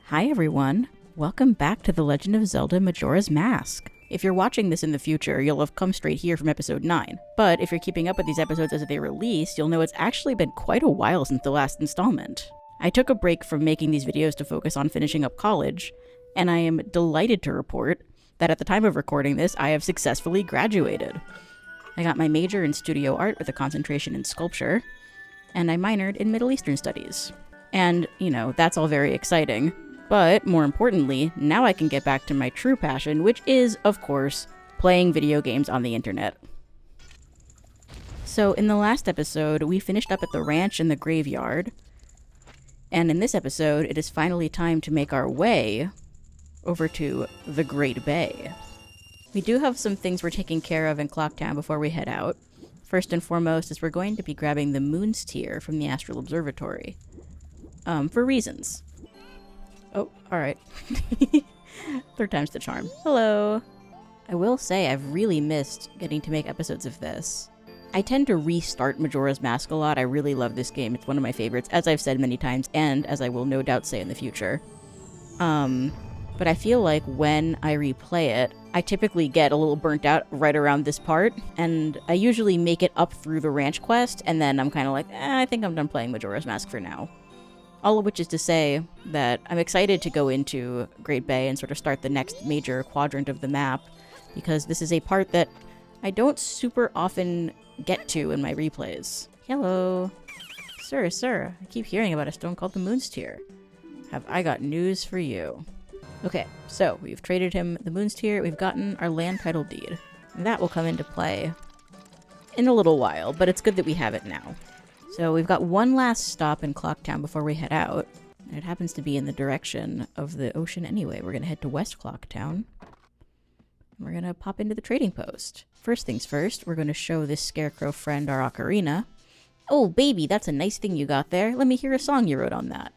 Hi everyone, welcome back to The Legend of Zelda Majora's Mask. If you're watching this in the future, you'll have come straight here from episode 9. But if you're keeping up with these episodes as they release, you'll know it's actually been quite a while since the last installment. I took a break from making these videos to focus on finishing up college, and I am delighted to report that at the time of recording this, I have successfully graduated. I got my major in studio art with a concentration in sculpture, and I minored in Middle Eastern studies. And, that's all very exciting. But, more importantly, now I can get back to my true passion, which is, of course, playing video games on the internet. So, in the last episode, we finished up at the ranch and the graveyard. And in this episode, it is finally time to make our way over to the Great Bay. We do have some things we're taking care of in Clocktown before we head out. First and foremost is we're going to be grabbing the Moon's Tear from the Astral Observatory. For reasons. Oh, alright. Third time's the charm. Hello! I will say I've really missed getting to make episodes of this. I tend to restart Majora's Mask a lot. I really love this game. It's one of my favorites, as I've said many times, and as I will no doubt say in the future. But I feel like when I replay it, I typically get a little burnt out right around this part, and I usually make it up through the ranch quest, and then I'm kind of like, I think I'm done playing Majora's Mask for now. All of which is to say that I'm excited to go into Great Bay and sort of start the next major quadrant of the map, because this is a part that I don't super often get to in my replays. Hello. Sir, I keep hearing about a stone called the Moon's Tear. Have I got news for you? Okay, so we've traded him the Moon's Tear, we've gotten our land title deed. And that will come into play in a little while, but it's good that we have it now. So we've got one last stop in Clocktown before we head out. And it happens to be in the direction of the ocean anyway. We're going to head to West Clocktown. We're going to pop into the trading post. First things first, we're going to show this scarecrow friend our ocarina. Oh, baby, that's a nice thing you got there. Let me hear a song you wrote on that.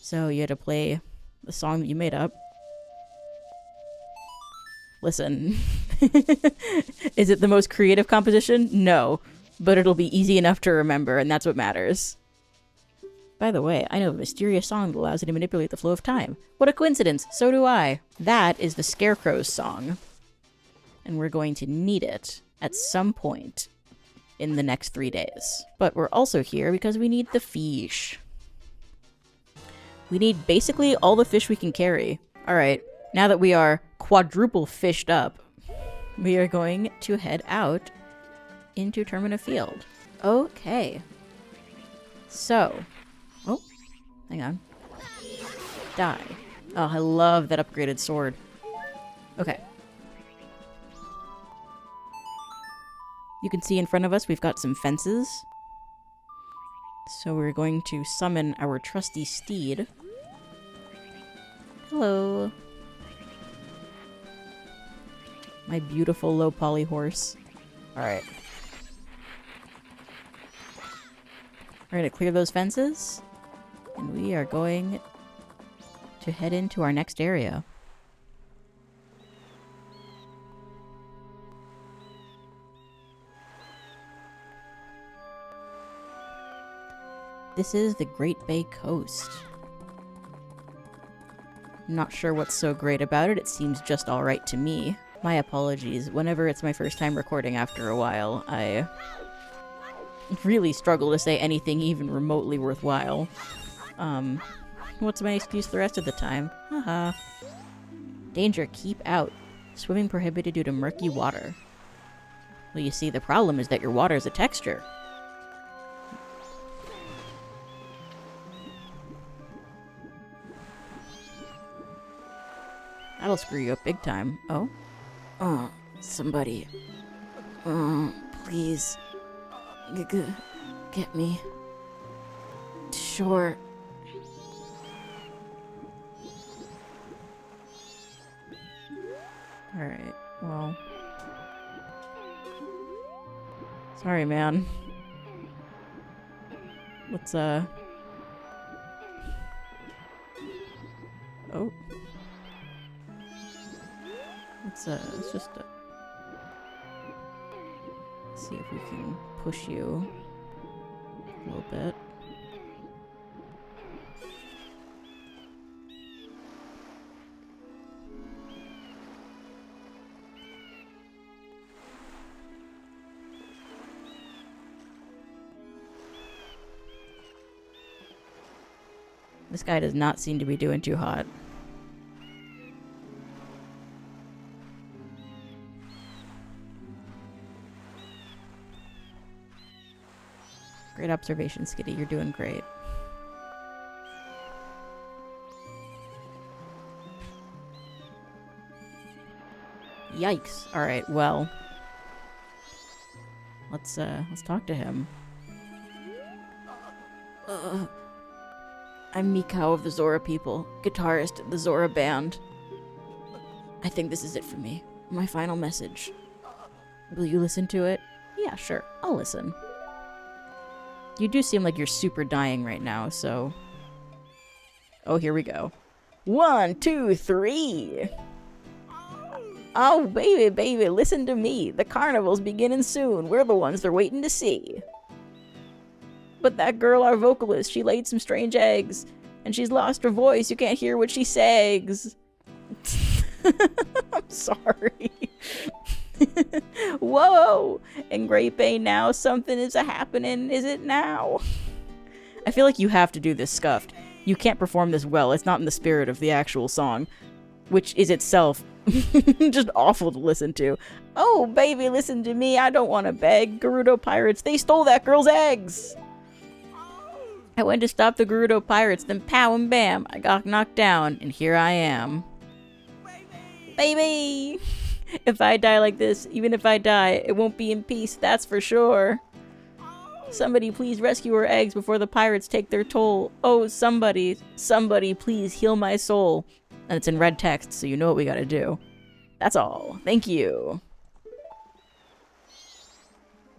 So you had to play the song that you made up. Listen. Is it the most creative composition? No. But it'll be easy enough to remember, and that's what matters. By the way, I know a mysterious song that allows you to manipulate the flow of time. What a coincidence! So do I! That is the Scarecrow's song. And we're going to need it at some point in the next 3 days. But we're also here because we need the fish. We need basically all the fish we can carry. Alright, now that we are quadruple fished up, we are going to head out into Termina Field. Okay. So. Oh, hang on. Die. Oh, I love that upgraded sword. Okay. You can see in front of us we've got some fences. So we're going to summon our trusty steed. Hello. My beautiful low poly horse. Alright. We're going to clear those fences, and we are going to head into our next area. This is the Great Bay Coast. Not sure what's so great about it. It seems just alright to me. My apologies. Whenever it's my first time recording after a while, I really struggle to say anything even remotely worthwhile. What's my excuse the rest of the time? Haha. Danger, keep out. Swimming prohibited due to murky water. Well, you see, the problem is that your water is a texture. That'll screw you up big time. Oh? Oh, somebody. Oh, please. Get me. Sure. Alright, well. Sorry, man. Let's, Oh. Let's just, see if we can push you a little bit. This guy does not seem to be doing too hot. Great observation, Skitty. You're doing great. Yikes. Alright, well. Let's talk to him. I'm Mikau of the Zora people, guitarist in the Zora band. I think this is it for me. My final message. Will you listen to it? Yeah, sure. I'll listen. You do seem like you're super dying right now, so... Oh, here we go. 1, 2, 3! Oh, baby, baby, listen to me. The carnival's beginning soon. We're the ones they're waiting to see. But that girl, our vocalist, she laid some strange eggs. And she's lost her voice. You can't hear what she says. I'm sorry. Whoa! In Great Bay now, something is a-happening, is it now? I feel like you have to do this scuffed. You can't perform this well. It's not in the spirit of the actual song. Which is itself just awful to listen to. Oh, baby, listen to me. I don't want to beg. Gerudo pirates, they stole that girl's eggs! I went to stop the Gerudo pirates, then pow and bam, I got knocked down, and here I am. Baby! If I die like this, even if I die, it won't be in peace, that's for sure. Somebody please rescue her eggs before the pirates take their toll. Oh, somebody please heal my soul. And it's in red text, so you know what we gotta do. That's all. Thank you.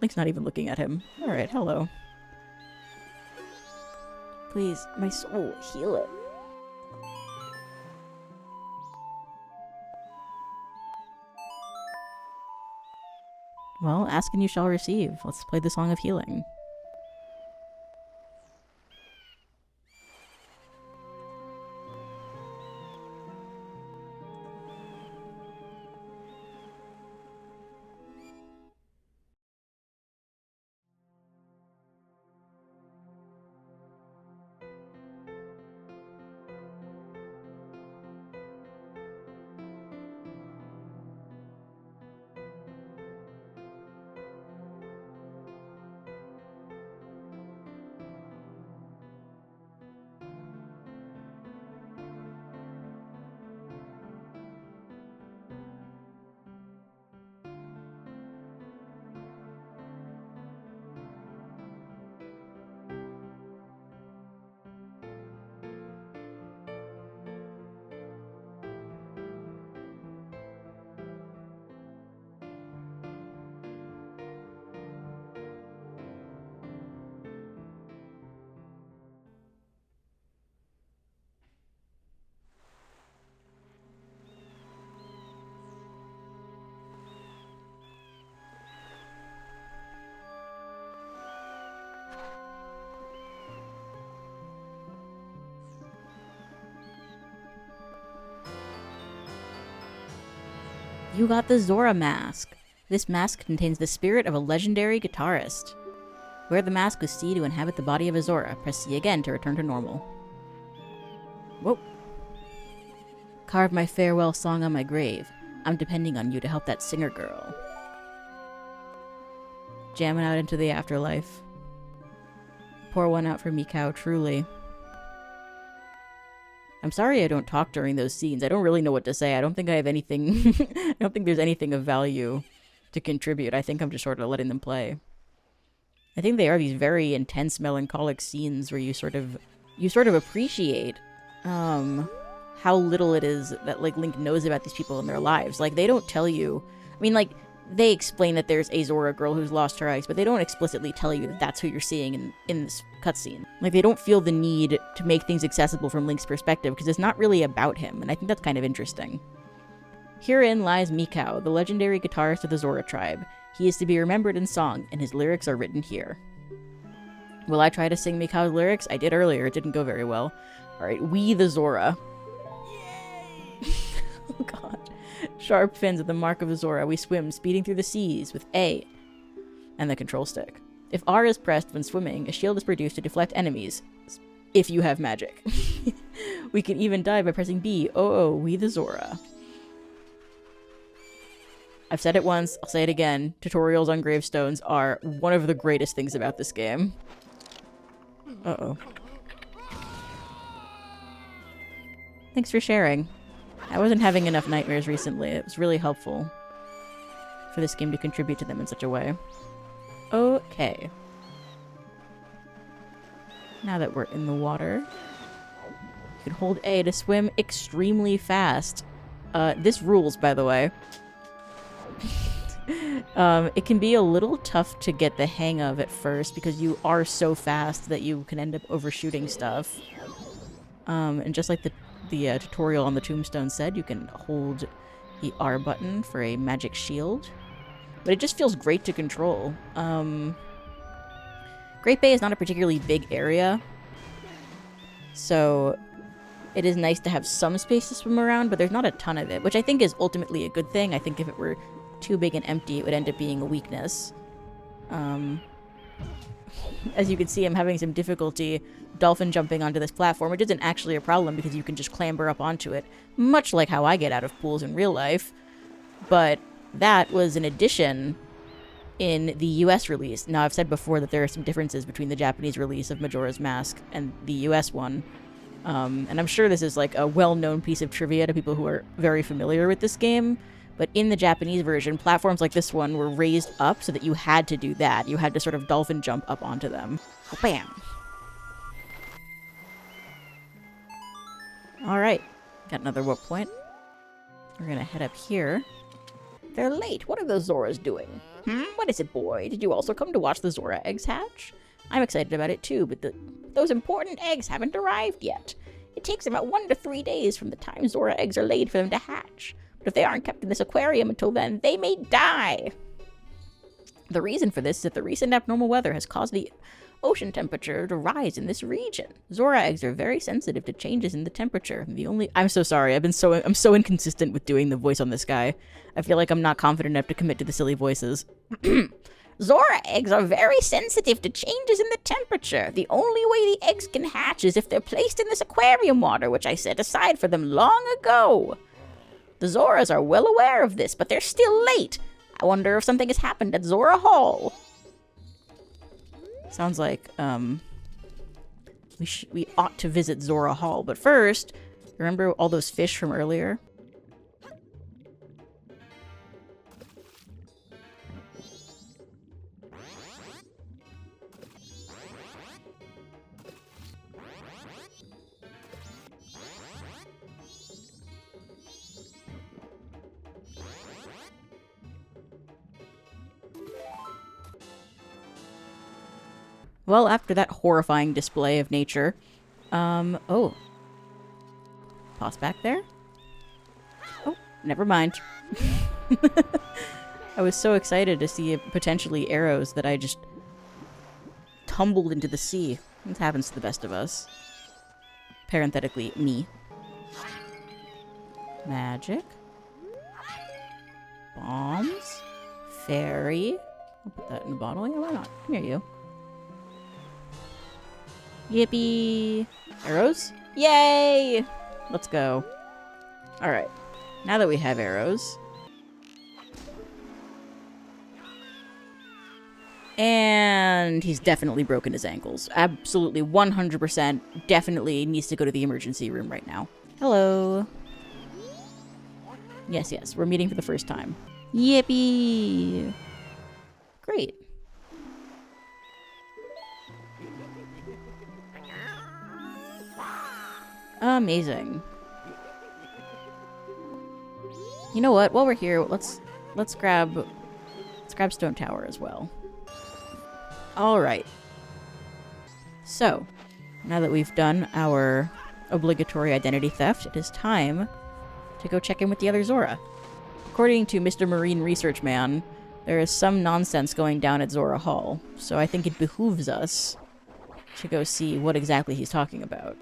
Link's not even looking at him. Alright, hello. Please, my soul, heal it. Well, ask and you shall receive. Let's play the Song of Healing. You got the Zora mask. This mask contains the spirit of a legendary guitarist. Wear the mask with C to inhabit the body of a Zora. Press C again to return to normal. Whoa. Carve my farewell song on my grave. I'm depending on you to help that singer girl. Jamming out into the afterlife. Pour one out for Mikau, truly. I'm sorry I don't talk during those scenes. I don't really know what to say. I don't think I have anything... I don't think there's anything of value to contribute. I think I'm just sort of letting them play. I think they are these very intense, melancholic scenes where you sort of appreciate how little it is that, like, Link knows about these people in their lives. Like, they don't tell you... I mean, like, they explain that there's a Zora girl who's lost her eyes, but they don't explicitly tell you that that's who you're seeing in this cutscene. Like, they don't feel the need to make things accessible from Link's perspective, because it's not really about him, and I think that's kind of interesting. Herein lies Mikau, the legendary guitarist of the Zora tribe. He is to be remembered in song, and his lyrics are written here. Will I try to sing Mikau's lyrics? I did earlier, it didn't go very well. Alright, we the Zora. Yay! Oh god. Sharp fins are the mark of a Zora. We swim, speeding through the seas with A and the control stick. If R is pressed when swimming, a shield is produced to deflect enemies. if you have magic. We can even die by pressing B. Oh, we the Zora. I've said it once, I'll say it again. Tutorials on gravestones are one of the greatest things about this game. Uh-oh. Thanks for sharing. I wasn't having enough nightmares recently. It was really helpful for this game to contribute to them in such a way. Okay. Now that we're in the water, you can hold A to swim extremely fast. This rules, by the way. It can be a little tough to get the hang of at first because you are so fast that you can end up overshooting stuff. And just like the tutorial on the tombstone said, you can hold the R button for a magic shield. But it just feels great to control. Great Bay is not a particularly big area, so it is nice to have some space to swim around, but there's not a ton of it, which I think is ultimately a good thing. I think if it were too big and empty, it would end up being a weakness. As you can see, I'm having some difficulty dolphin jumping onto this platform, which isn't actually a problem because you can just clamber up onto it, much like how I get out of pools in real life. But that was an addition in the US release. Now, I've said before that there are some differences between the Japanese release of Majora's Mask and the US one. And I'm sure this is like a well-known piece of trivia to people who are very familiar with this game. But in the Japanese version, platforms like this one were raised up so that you had to do that. You had to sort of dolphin jump up onto them. Bam! Alright, got another warp point. We're gonna head up here. They're late. What are those Zoras doing? What is it, boy? Did you also come to watch the Zora eggs hatch? I'm excited about it too, but those important eggs haven't arrived yet. It takes about 1 to 3 days from the time Zora eggs are laid for them to hatch. But if they aren't kept in this aquarium until then, they may die. The reason for this is that the recent abnormal weather has caused the ocean temperature to rise in this region. Zora eggs are very sensitive to changes in the temperature. I'm so sorry. I'm so inconsistent with doing the voice on this guy. I feel like I'm not confident enough to commit to the silly voices. Zora eggs are very sensitive to changes in the temperature. The only way the eggs can hatch is if they're placed in this aquarium water, which I set aside for them long ago. The Zoras are well aware of this, but they're still late. I wonder if something has happened at Zora Hall. Sounds like, we ought to visit Zora Hall. But first, remember all those fish from earlier? Well, after that horrifying display of nature, oh. Pause back there? Oh, never mind. I was so excited to see potentially arrows that I just tumbled into the sea. This happens to the best of us. Parenthetically, me. Magic. Bombs. Fairy. I'll put that in a bottle. Yeah, why not? Come here, you. Yippee! Arrows? Yay! Let's go. Alright. Now that we have arrows. And he's definitely broken his ankles. Absolutely 100% definitely needs to go to the emergency room right now. Hello. Yes, yes. We're meeting for the first time. Yippee! Great. Amazing. You know what? While we're here, let's grab Stone Tower as well. All right. So, now that we've done our obligatory identity theft, it is time to go check in with the other Zora. According to Mr. Marine Research Man, there is some nonsense going down at Zora Hall, so I think it behooves us to go see what exactly he's talking about.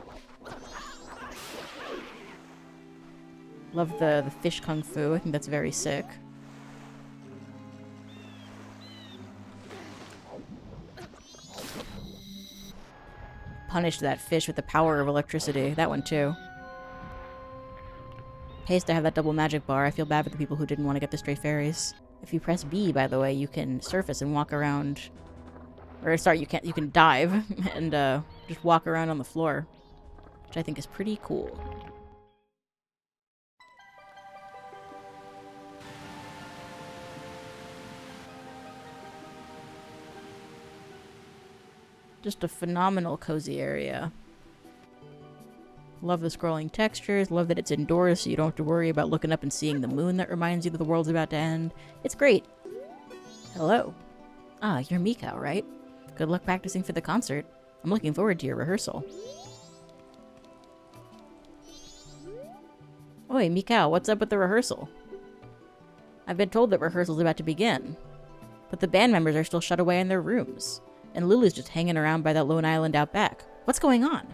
Love the fish kung fu. I think that's very sick. punished that fish with the power of electricity. That one too. Pays to have that double magic bar. I feel bad for the people who didn't want to get the stray fairies. If you press B, by the way, you can surface and walk around. Or sorry, you can dive and just walk around on the floor, which I think is pretty cool. Just a phenomenal cozy area. Love the scrolling textures, love that it's indoors so you don't have to worry about looking up and seeing the moon that reminds you that the world's about to end. It's great. Hello. Ah, you're Mikau, right? Good luck practicing for the concert. I'm looking forward to your rehearsal. Oi, Mikau, what's up with the rehearsal? I've been told that rehearsal's about to begin, but the band members are still shut away in their rooms. And Lulu's just hanging around by that lone island out back. What's going on?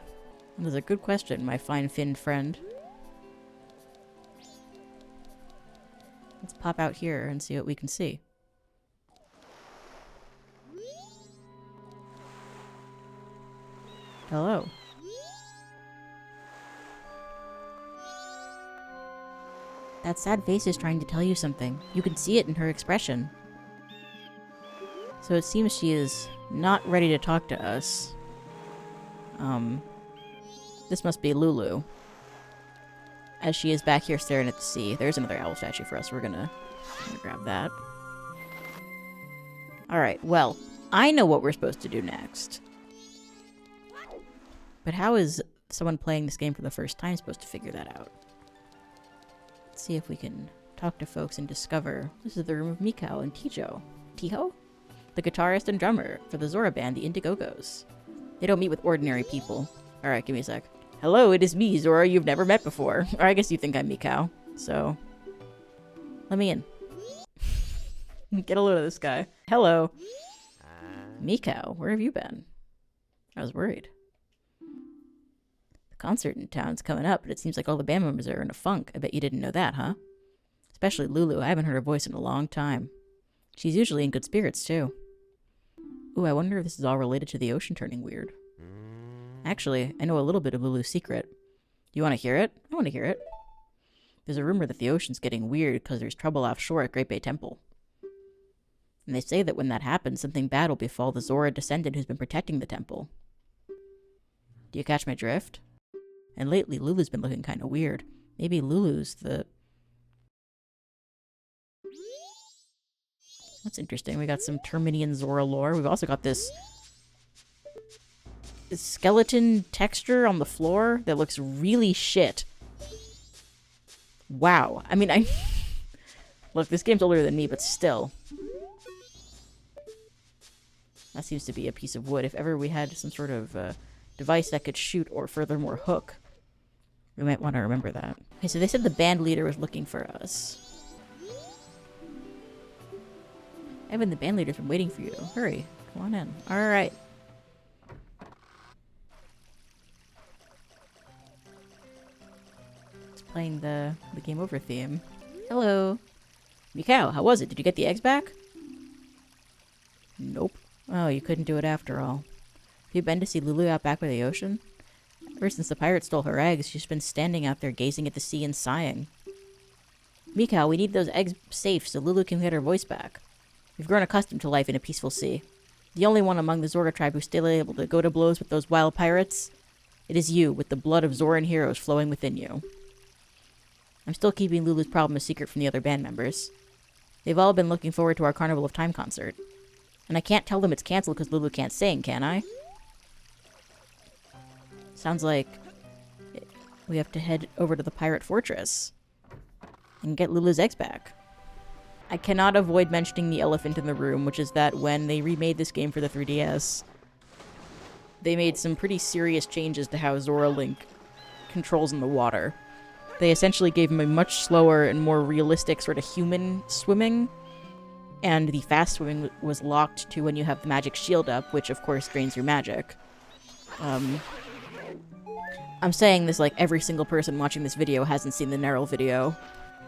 That is a good question, my fine finned friend. Let's pop out here and see what we can see. Hello. That sad face is trying to tell you something. You can see it in her expression. So it seems she is not ready to talk to us. This must be Lulu. As she is back here staring at the sea. There's another owl statue for us. We're gonna grab that. Alright, well, I know what we're supposed to do next. But how is someone playing this game for the first time supposed to figure that out? Let's see if we can talk to folks and discover. This is the room of Mikau and Tijo. Tiho? The guitarist and drummer for the Zora band, the Indigogos. They don't meet with ordinary people. Alright, give me a sec. Hello, it is me, Zora, you've never met before. Or I guess you think I'm Mikau, so... Let me in. Get a load of this guy. Hello. Mikau, where have you been? I was worried. The concert in town's coming up, but it seems like all the band members are in a funk. I bet you didn't know that, huh? Especially Lulu, I haven't heard her voice in a long time. She's usually in good spirits, too. Ooh, I wonder if this is all related to the ocean turning weird. Actually, I know a little bit of Lulu's secret. Do you want to hear it? I want to hear it. There's a rumor that the ocean's getting weird because there's trouble offshore at Great Bay Temple. And they say that when that happens, something bad will befall the Zora descendant who's been protecting the temple. Do you catch my drift? And lately, Lulu's been looking kind of weird. Maybe Lulu's the... That's interesting. We got some Terminian Zora lore. We've also got this skeleton texture on the floor that looks really shit. Wow. I mean, Look, this game's older than me, but still. That seems to be a piece of wood. If ever we had some sort of device that could shoot or furthermore hook, we might want to remember that. Okay, so they said the band leader was looking for us. Evan, the band leader's been waiting for you. Hurry. Come on in. Alright. It's playing the game over theme. Hello. Mikau, how was it? Did you get the eggs back? Nope. Oh, you couldn't do it after all. Have you been to see Lulu out back by the ocean? Ever since the pirate stole her eggs, she's been standing out there gazing at the sea and sighing. Mikau, we need those eggs safe so Lulu can get her voice back. We've grown accustomed to life in a peaceful sea. The only one among the Zora tribe who's still able to go to blows with those wild pirates? It is you, with the blood of Zoran heroes flowing within you. I'm still keeping Lulu's problem a secret from the other band members. They've all been looking forward to our Carnival of Time concert. And I can't tell them it's canceled because Lulu can't sing, can I? Sounds like we have to head over to the pirate fortress and get Lulu's eggs back. I cannot avoid mentioning the elephant in the room, which is that when they remade this game for the 3DS, they made some pretty serious changes to how Zora Link controls in the water. They essentially gave him a much slower and more realistic sort of human swimming, and the fast swimming was locked to when you have the magic shield up, which of course drains your magic. I'm saying this like every single person watching this video hasn't seen the Neryl video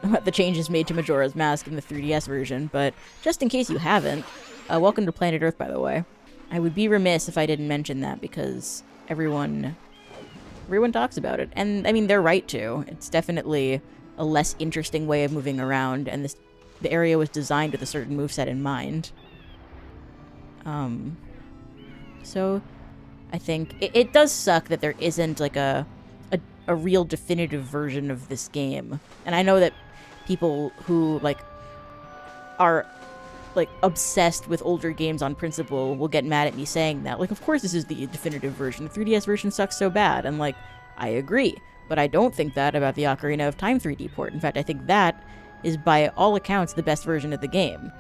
about the changes made to Majora's Mask in the 3DS version, but just in case you haven't, welcome to Planet Earth, by the way. I would be remiss if I didn't mention that, because everyone talks about it. And, I mean, they're right to. It's definitely a less interesting way of moving around, and the area was designed with a certain moveset in mind. So I think it does suck that there isn't, like, a real definitive version of this game. And I know that people who, like, are, like, obsessed with older games on principle will get mad at me saying that. Like, of course this is the definitive version. The 3DS version sucks so bad. And, like, I agree. But I don't think that about the Ocarina of Time 3D port. In fact, I think that is, by all accounts, the best version of the game.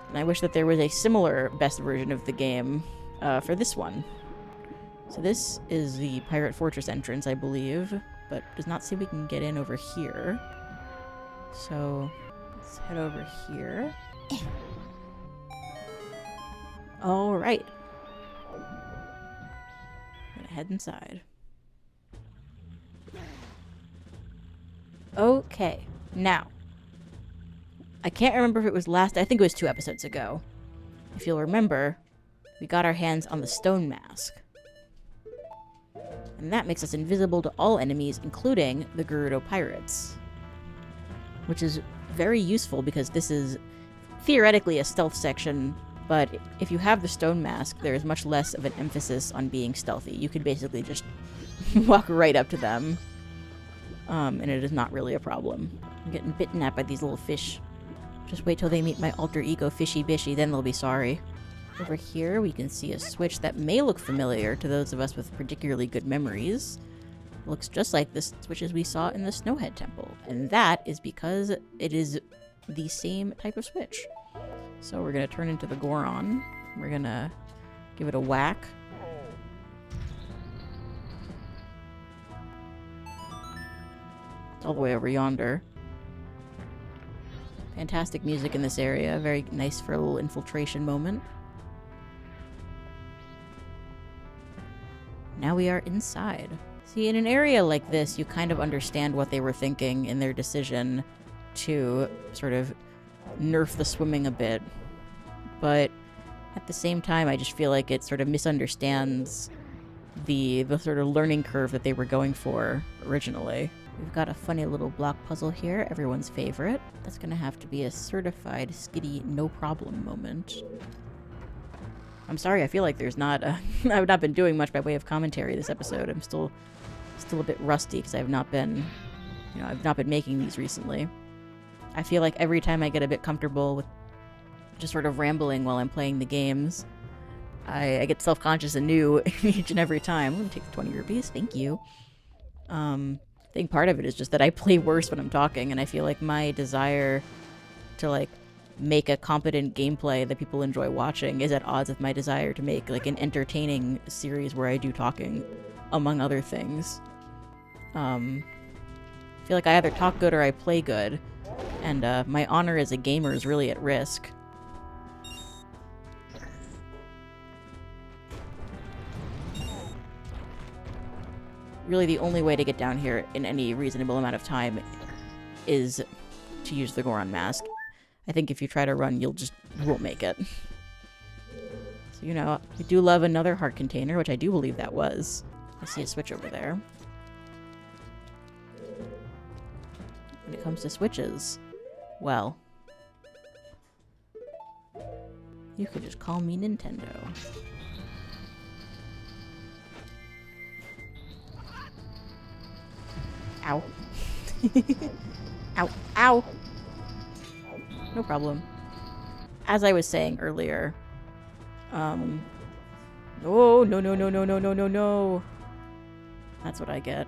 And I wish that there was a similar best version of the game for this one. So this is the Pirate Fortress entrance, I believe, but does not say we can get in over here. So let's head over here. All right. I'm gonna head inside. Okay, now, I can't remember if it was I think it was 2 episodes ago. If you'll remember, we got our hands on the stone mask. And that makes us invisible to all enemies, including the Gerudo pirates. Which is very useful because this is theoretically a stealth section, but if you have the stone mask, there is much less of an emphasis on being stealthy. You could basically just walk right up to them. And it is not really a problem. I'm getting bitten at by these little fish. Just wait till they meet my alter ego Fishy Bishy, then they'll be sorry. Over here, we can see a switch that may look familiar to those of us with particularly good memories. Looks just like the switches we saw in the Snowhead Temple. And that is because it is the same type of switch. So we're going to turn into the Goron. We're going to give it a whack. All the way over yonder. Fantastic music in this area. Very nice for a little infiltration moment. Now we are inside. See, in an area like this, you kind of understand what they were thinking in their decision to sort of nerf the swimming a bit. But at the same time, I just feel like it sort of misunderstands the sort of learning curve that they were going for originally. We've got a funny little block puzzle here, everyone's favorite. That's gonna have to be a certified Skitty no problem moment. I'm sorry, I feel like there's not I've not been doing much by way of commentary this episode. I'm still a bit rusty because I've not been making these recently. I feel like every time I get a bit comfortable with just sort of rambling while I'm playing the games, I get self-conscious anew each and every time. I'm gonna take the 20 rupees, thank you. I think part of it is just that I play worse when I'm talking, and I feel like my desire to, like, make a competent gameplay that people enjoy watching is at odds with my desire to make, like, an entertaining series where I do talking, among other things. I feel like I either talk good or I play good, and my honor as a gamer is really at risk. Really, the only way to get down here in any reasonable amount of time is to use the Goron mask. I think if you try to run, you won't make it. So, you know, we do love another heart container, which I do believe that was. I see a switch over there. When it comes to switches, well, you could just call me Nintendo. Ow. Ow. Ow. No problem. As I was saying earlier, oh, no. That's what I get.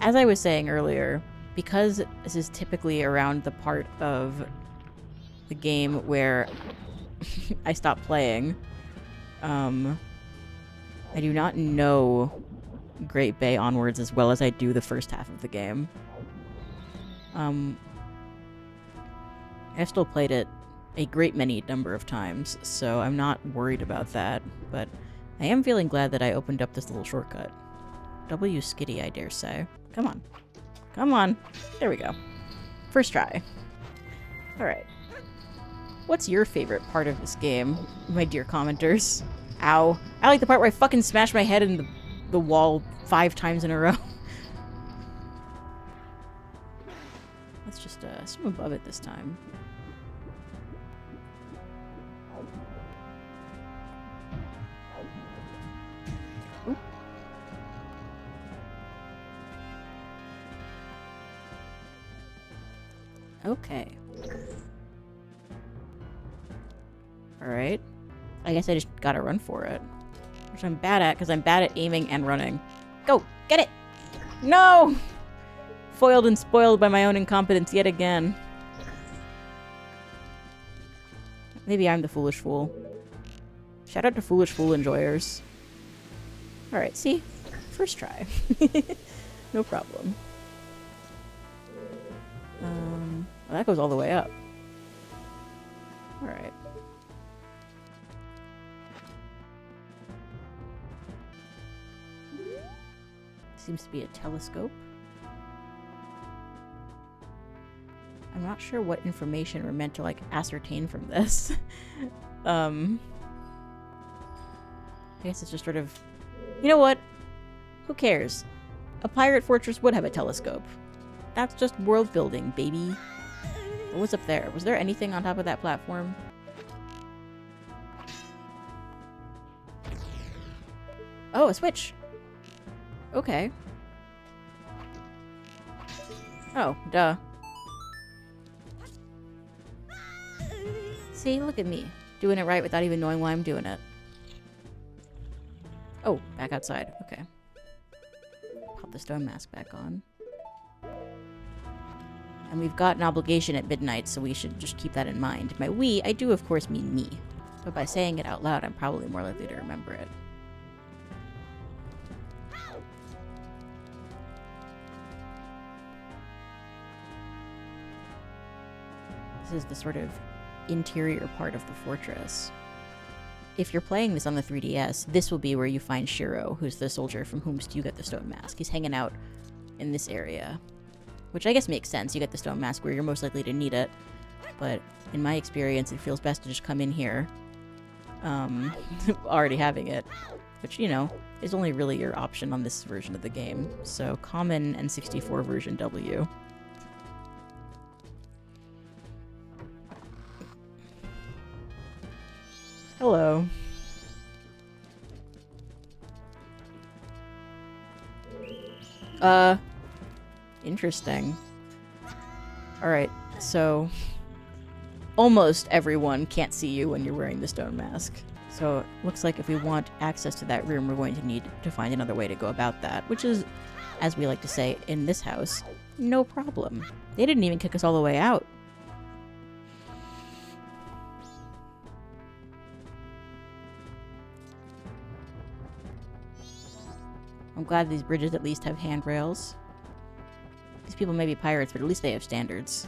As I was saying earlier, because this is typically around the part of the game where I stop playing, I do not know Great Bay onwards as well as I do the first half of the game. I've still played it a great many number of times, so I'm not worried about that, but I am feeling glad that I opened up this little shortcut. W Skitty, I dare say. Come on. Come on. There we go. First try. Alright. What's your favorite part of this game, my dear commenters? Ow. I like the part where I fucking smash my head in the wall 5 times in a row. Let's just swim above it this time. Oop. Okay. Alright. I guess I just gotta run for it. Which I'm bad at, because I'm bad at aiming and running. Go! Get it! No! Foiled and spoiled by my own incompetence yet again. Maybe I'm the foolish fool. Shout out to foolish fool enjoyers. Alright, see? First try. No problem. Well, that goes all the way up. Alright. Seems to be a telescope. I'm not sure what information we're meant to, like, ascertain from this. I guess it's just sort of... You know what? Who cares? A pirate fortress would have a telescope. That's just world building, baby. What was up there? Was there anything on top of that platform? Oh, a switch! Okay. Oh, duh. See, look at me. Doing it right without even knowing why I'm doing it. Oh, back outside. Okay. Pop the stone mask back on. And we've got an obligation at midnight, so we should just keep that in mind. By we, I do of course mean me. But by saying it out loud, I'm probably more likely to remember it. This is the sort of interior part of the fortress. If you're playing this on the 3DS, this will be where you find Shiro, who's the soldier from whom you get the stone mask. He's hanging out in this area. Which I guess makes sense. You get the stone mask where you're most likely to need it. But in my experience, it feels best to just come in here already having it. Which, you know, is only really your option on this version of the game. So, common and 64 version W. Hello. Interesting. Alright, so... almost everyone can't see you when you're wearing the stone mask. So, it looks like if we want access to that room, we're going to need to find another way to go about that. Which is, as we like to say in this house, no problem. They didn't even kick us all the way out. I'm glad these bridges at least have handrails. These people may be pirates, but at least they have standards.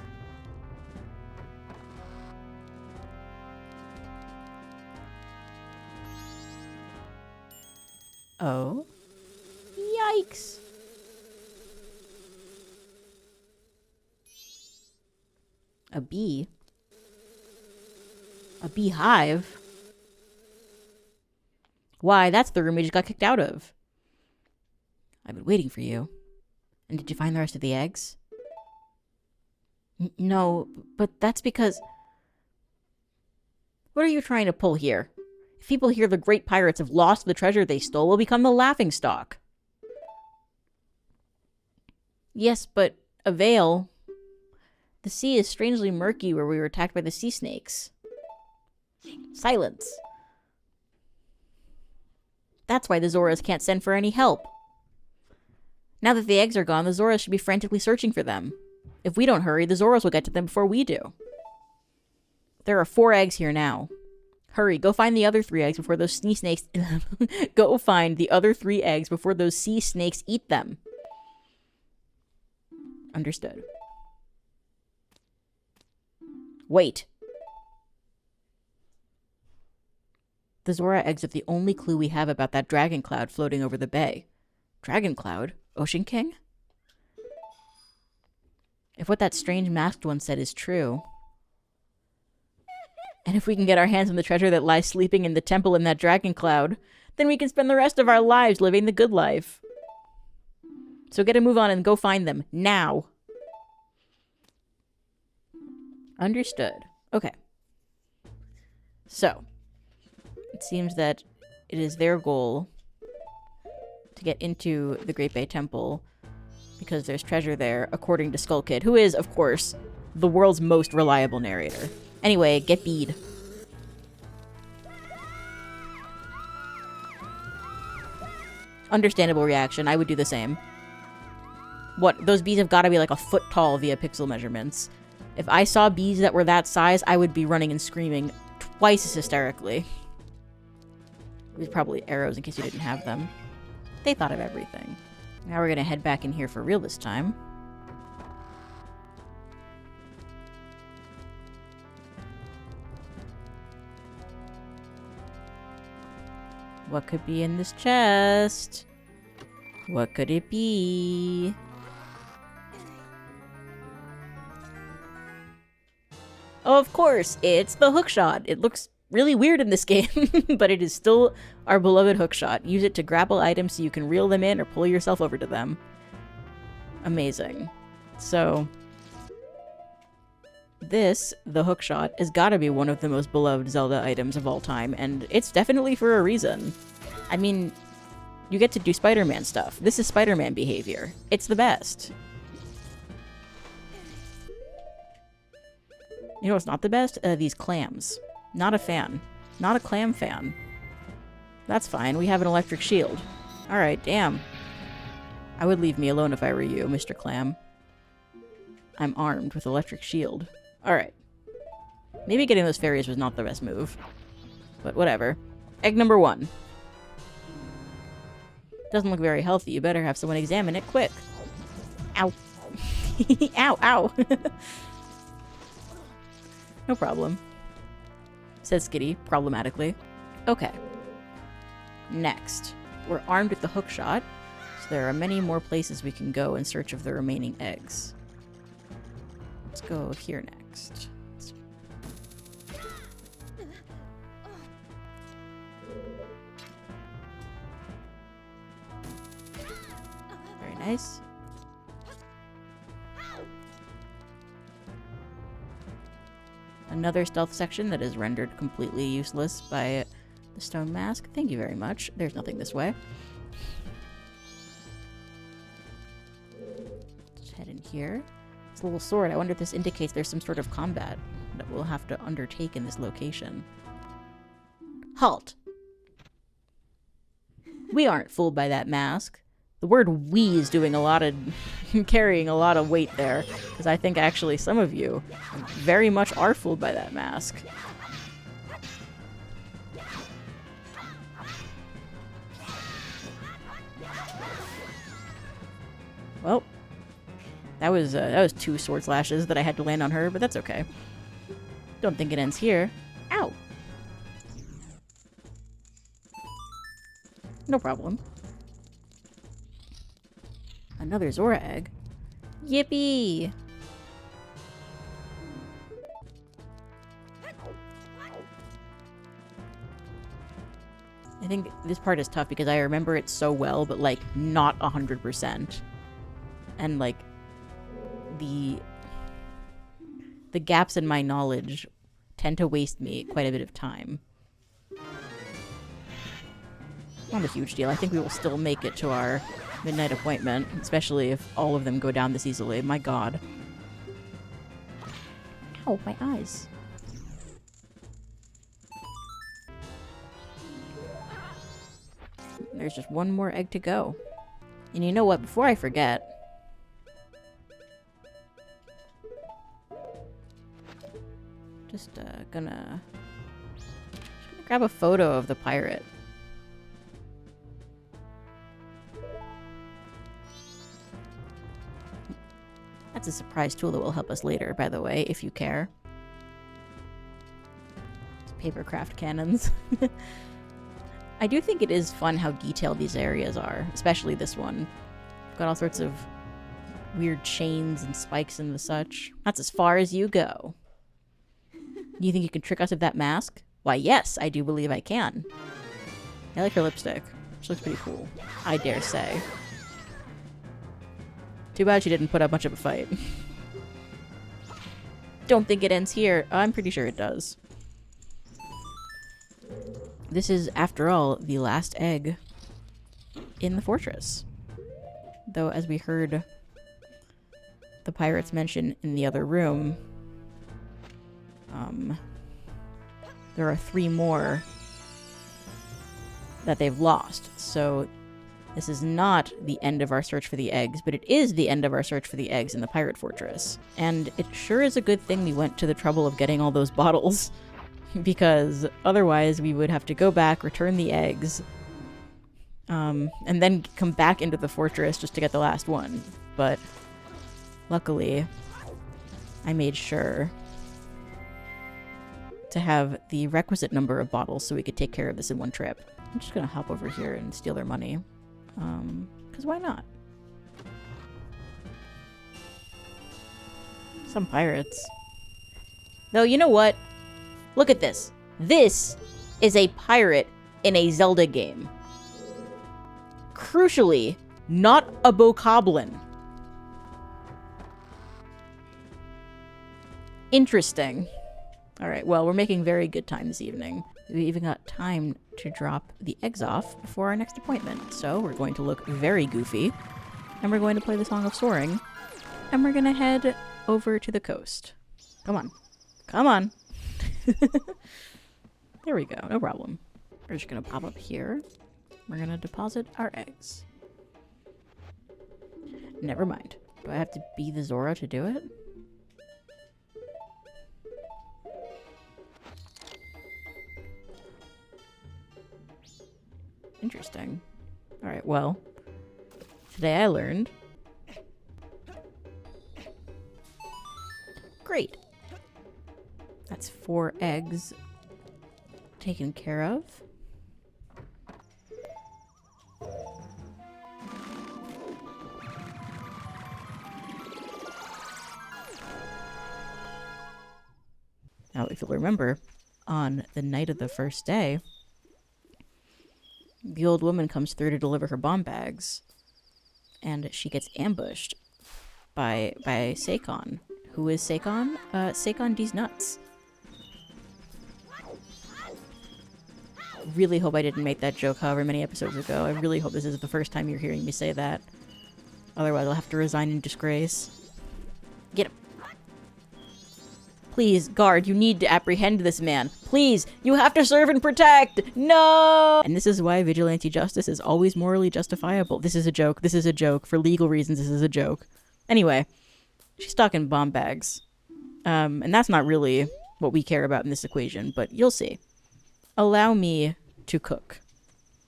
Oh. Yikes. A bee? A beehive? Why, that's the room we just got kicked out of. I've been waiting for you. And did you find the rest of the eggs? No, but that's because... What are you trying to pull here? If people hear the great pirates have lost the treasure they stole, we'll become the laughingstock. Yes, but a veil. The sea is strangely murky where we were attacked by the sea snakes. Silence. That's why the Zoras can't send for any help. Now that the eggs are gone, the Zoras should be frantically searching for them. If we don't hurry, the Zoras will get to them before we do. There are 4 eggs here now. Hurry, go find the other 3 eggs before those sea snakes... Go find the other 3 eggs before those sea snakes eat them. Understood. Wait. The Zora eggs are the only clue we have about that dragon cloud floating over the bay. Dragon cloud? Ocean King? If what that strange masked one said is true... And if we can get our hands on the treasure that lies sleeping in the temple in that dragon cloud, then we can spend the rest of our lives living the good life. So get a move on and go find them. Now. Understood. Okay. So, it seems that it is their goal to get into the Great Bay Temple because there's treasure there, according to Skull Kid, who is, of course, the world's most reliable narrator. Anyway, get bead. Understandable reaction. I would do the same. What? Those bees have got to be like a foot tall via pixel measurements. If I saw bees that were that size, I would be running and screaming twice as hysterically. There's probably arrows in case you didn't have them. They thought of everything. Now we're gonna head back in here for real this time. What could be in this chest? What could it be? Oh, of course, it's the hookshot. It looks really weird in this game, but it is still our beloved hookshot. Use it to grapple items so you can reel them in or pull yourself over to them. Amazing. So, this, the hookshot, has got to be one of the most beloved Zelda items of all time, and it's definitely for a reason. I mean, you get to do Spider-Man stuff. This is Spider-Man behavior. It's the best. You know what's not the best? These clams. Not a fan. Not a clam fan. That's fine. We have an electric shield. Alright, damn. I would leave me alone if I were you, Mr. Clam. I'm armed with electric shield. Alright. Maybe getting those fairies was not the best move. But whatever. Egg number 1. Doesn't look very healthy. You better have someone examine it quick. Ow. Ow, ow. No problem. Says Skitty, problematically. Okay. Next. We're armed with the hookshot, so there are many more places we can go in search of the remaining eggs. Let's go here next. Very nice. Another stealth section that is rendered completely useless by the stone mask. Thank you very much. There's nothing this way. Let's head in here. It's a little sword. I wonder if this indicates there's some sort of combat that we'll have to undertake in this location. Halt! We aren't fooled by that mask. The word "we" is doing a lot of carrying a lot of weight there, because I think actually some of you very much are fooled by that mask. Well, that was 2 sword slashes that I had to land on her, but that's okay. Don't think it ends here. Ow! No problem. Another Zora egg. Yippee! I think this part is tough because I remember it so well, but like not 100%. And like the gaps in my knowledge tend to waste me quite a bit of time. Not a huge deal. I think we will still make it to our midnight appointment, especially if all of them go down this easily. My god. Ow, my eyes. There's just one more egg to go. And you know what? Before I forget... Just gonna grab a photo of the pirate. That's a surprise tool that will help us later, by the way, if you care. It's papercraft cannons. I do think it is fun how detailed these areas are, especially this one. Got all sorts of weird chains and spikes and the such. That's as far as you go. You think you can trick us with that mask? Why, yes, I do believe I can. I like her lipstick. She looks pretty cool. I dare say. Too bad she didn't put up much of a fight. Don't think it ends here. I'm pretty sure it does. This is, after all, the last egg in the fortress. Though, as we heard the pirates mention in the other room, there are 3 more that they've lost. So this is not the end of our search for the eggs, but it is the end of our search for the eggs in the pirate fortress. And it sure is a good thing we went to the trouble of getting all those bottles, because otherwise we would have to go back, return the eggs, and then come back into the fortress just to get the last one. But luckily, I made sure to have the requisite number of bottles so we could take care of this in one trip. I'm just gonna hop over here and steal their money. Because why not? Some pirates. Though, you know what? Look at this. This is a pirate in a Zelda game. Crucially, not a bokoblin. Interesting. Alright, well, we're making very good time this evening. We even got time to drop the eggs off before our next appointment. So we're going to look very goofy, and we're going to play the Song of Soaring, and we're going to head over to the coast. Come on. Come on. There we go. No problem. We're just going to pop up here. We're going to deposit our eggs. Never mind. Do I have to be the Zora to do it? Interesting. Alright, well, today I learned. Great. That's 4 eggs taken care of. Now, if you'll remember, on the night of the first day, the old woman comes through to deliver her bomb bags, and she gets ambushed by Seikon. Who is Seikon? Seikon D's nuts. Really hope I didn't make that joke however many episodes ago. I really hope this is the first time you're hearing me say that. Otherwise, I'll have to resign in disgrace. Get him. Please, guard, you need to apprehend this man. Please, you have to serve and protect! No! And this is why vigilante justice is always morally justifiable. This is a joke. This is a joke. For legal reasons, this is a joke. Anyway, she's stocking bomb bags. And that's not really what we care about in this equation, but you'll see. Allow me to cook.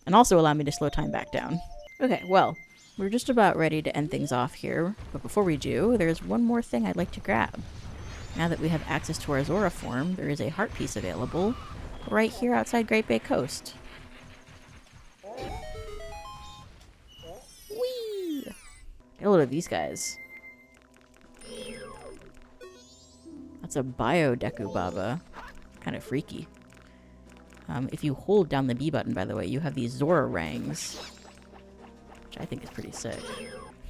And also allow me to slow time back down. Okay, well, we're just about ready to end things off here. But before we do, there's one more thing I'd like to grab. Now that we have access to our Zora form, there is a heart piece available right here outside Great Bay Coast. Whee! Get a load of these guys. That's a Bio Deku Baba. Kind of freaky. If you hold down the B button, by the way, you have these Zora rangs, which I think is pretty sick.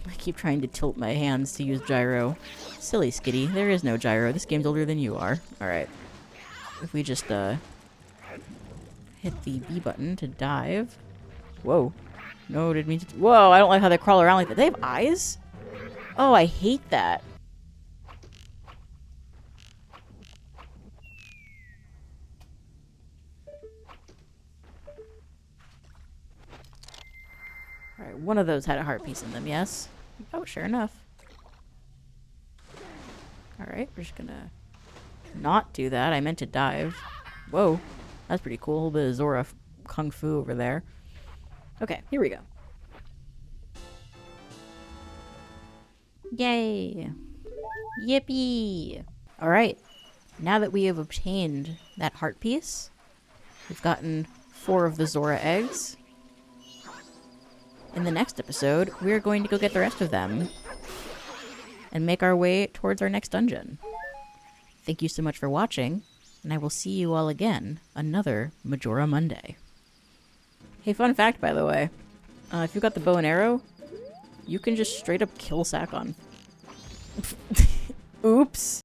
I keep trying to tilt my hands to use gyro. Silly Skitty. There is no gyro. This game's older than you are. Alright. If we just, hit the B button to dive. Whoa. No, didn't mean to... Whoa, I don't like how they crawl around like that. They have eyes? Oh, I hate that. Alright, one of those had a heart piece in them, yes? Oh, sure enough. Alright, we're just gonna not do that. I meant to dive. Whoa, that's pretty cool. A little bit of Zora Kung Fu over there. Okay, here we go. Yay! Yippee! Alright, now that we have obtained that heart piece, we've gotten 4 of the Zora eggs. In the next episode, we're going to go get the rest of them and make our way towards our next dungeon. Thank you so much for watching, and I will see you all again another Majora Monday. Hey, fun fact, by the way. If you got the bow and arrow, you can just straight up kill Sakon. Oops.